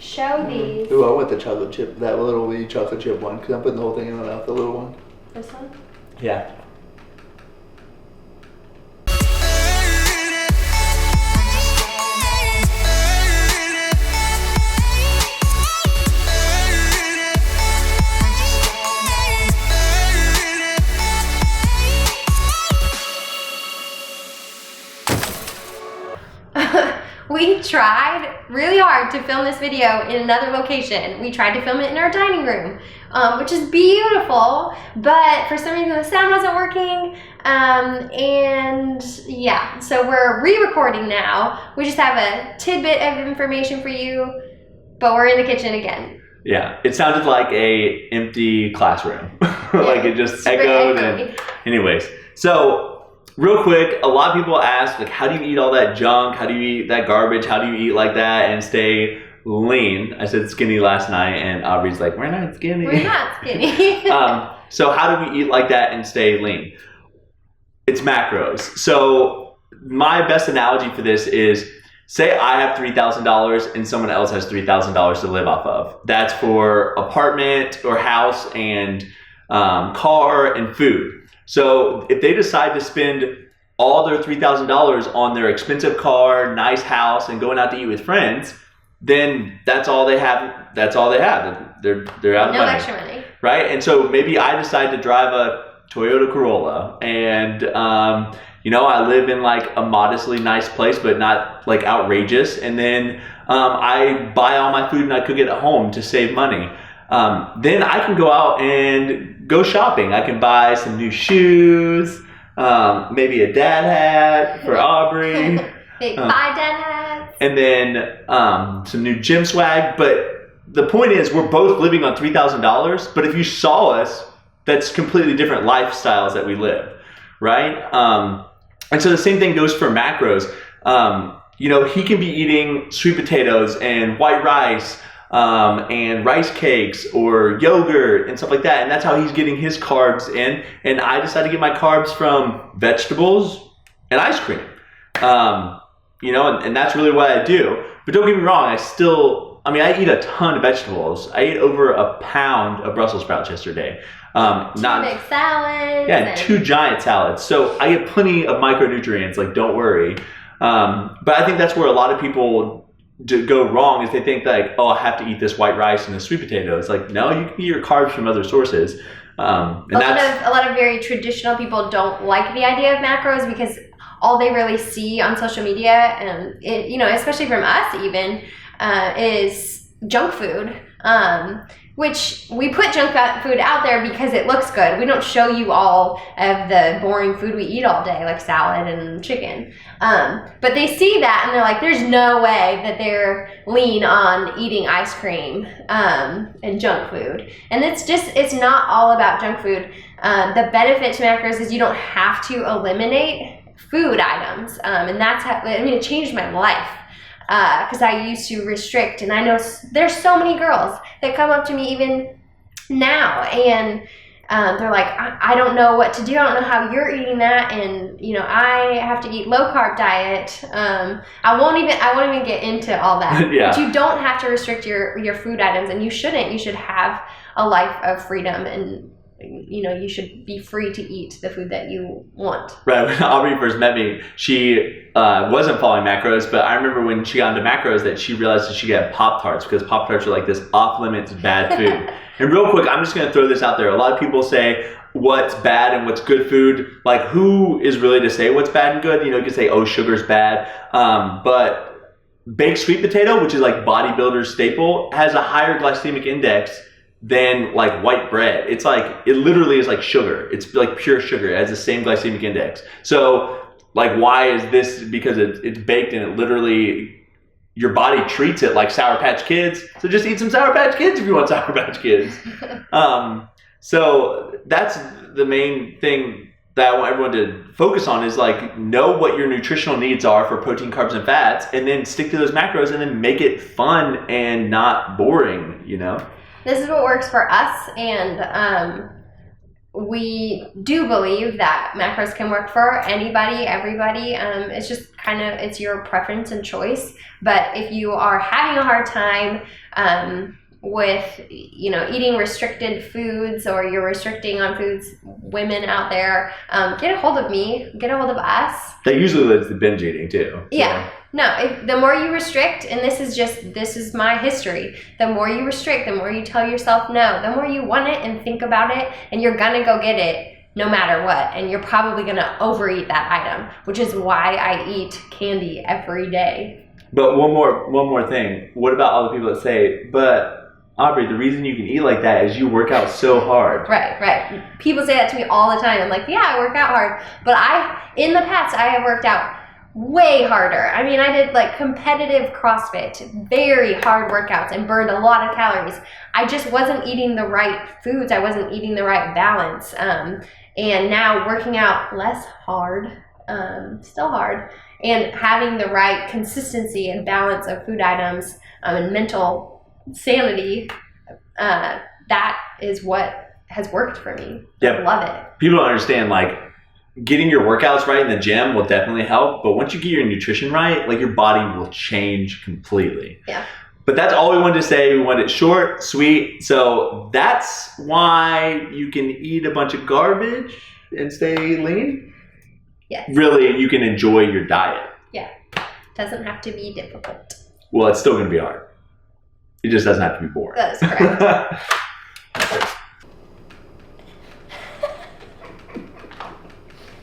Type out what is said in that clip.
show these. Ooh, I want the chocolate chip, that little wee chocolate chip one, because I'm putting the whole thing in my mouth, the little one. This one? Yeah. We tried really hard to film this video in another location. We tried to film it in our dining room, which is beautiful, but for some reason the sound wasn't working, and yeah, so we're re-recording now. We just have a tidbit of information for you, but we're in the kitchen again. Yeah, it sounded like a empty classroom. Like it just echoed. And anyways, so real quick, a lot of people ask, like, how do you eat all that junk? How do you eat that garbage? How do you eat like that and stay lean? I said skinny last night, and Aubrey's like, we're not skinny. We're not skinny. So how do we eat like that and stay lean? It's macros. So my best analogy for this is, say I have $3,000 and someone else has $3,000 to live off of. That's for apartment or house and car and food. So if they decide to spend all their $3,000 on their expensive car, nice house, and going out to eat with friends, then that's all they have. That's all they have. They're out of money. No extra money. Right? And so maybe I decide to drive a Toyota Corolla, and I live in like a modestly nice place, but not like outrageous. And then I buy all my food and I cook it at home to save money. Then I can go out and go shopping. I can buy some new shoes, maybe a dad hat for Aubrey. Buy dad hats. And then some new gym swag. But the point is, we're both living on $3,000. But if you saw us, that's completely different lifestyles that we live, right? And so the same thing goes for macros. He can be eating sweet potatoes and white rice, and rice cakes or yogurt and stuff like that, and that's how he's getting his carbs in. And I decide to get my carbs from vegetables and ice cream, and that's really what I do. But don't get me wrong, I eat a ton of vegetables. I ate over a pound of Brussels sprouts yesterday. Two big salads. Yeah, and 2 giant salads. So I get plenty of micronutrients, like don't worry. But I think that's where a lot of people go wrong, is they think like, oh, I have to eat this white rice and the sweet potatoes. Like, no, you can eat your carbs from other sources. A lot of very traditional people don't like the idea of macros because all they really see on social media, and especially from us even, is junk food. Which we put junk food out there because it looks good. We don't show you all of the boring food we eat all day, like salad and chicken. But they see that and they're like, there's no way that they're lean on eating ice cream and junk food. And it's not all about junk food. The benefit to macros is you don't have to eliminate food items. And that's how, it changed my life. Because I used to restrict, and I know there's so many girls that come up to me even now, and they're like, I don't know what to do. I don't know how you're eating that, and I have to eat low carb diet. I won't even get into all that. Yeah. But you don't have to restrict your food items, and you shouldn't. You should have a life of freedom, and you should be free to eat the food that you want. Right. When Aubrey first met me, she wasn't following macros, but I remember when she got into macros that she realized that she could have Pop-Tarts, because Pop-Tarts are like this off-limits bad food. And real quick, I'm just going to throw this out there. A lot of people say what's bad and what's good food. Like, who is really to say what's bad and good? You can say, oh, sugar's bad. But baked sweet potato, which is like bodybuilder's staple, has a higher glycemic index than like white bread. It literally is like sugar. It's like pure sugar. It has the same glycemic index. So like, why is this? Because it's baked and it literally, your body treats it like Sour Patch Kids. So just eat some Sour Patch Kids if you want Sour Patch Kids. So that's the main thing that I want everyone to focus on, is like, know what your nutritional needs are for protein, carbs, and fats, and then stick to those macros, and then make it fun and not boring, This is what works for us, and we do believe that macros can work for anybody, everybody. It's just kind of, it's your preference and choice. But if you are having a hard time with, you know, eating restricted foods, or you're restricting on foods, women out there, get a hold of me, get a hold of us. That usually leads to binge eating too. So. Yeah. No, the more you restrict, and this is my history, the more you restrict, the more you tell yourself no, the more you want it and think about it, and you're gonna go get it no matter what, and you're probably gonna overeat that item, which is why I eat candy every day. But one more thing. What about all the people that say, but Aubrey, the reason you can eat like that is you work out so hard. Right. People say that to me all the time. I'm like, yeah, I work out hard. But in the past, I have worked out way harder. I mean, I did like competitive CrossFit, very hard workouts, and burned a lot of calories. I just wasn't eating the right foods. I wasn't eating the right balance. And now working out less hard, still hard, and having the right consistency and balance of food items and mental sanity, that is what has worked for me. Yep. I love it. People don't understand, like, getting your workouts right in the gym will definitely help, but once you get your nutrition right, like, your body will change completely. Yeah. But that's all we wanted to say. We wanted it short, sweet. So that's why you can eat a bunch of garbage and stay lean. Yes. Really, you can enjoy your diet. Yeah. Doesn't have to be difficult. Well, it's still going to be hard. It just doesn't have to be boring. That is correct.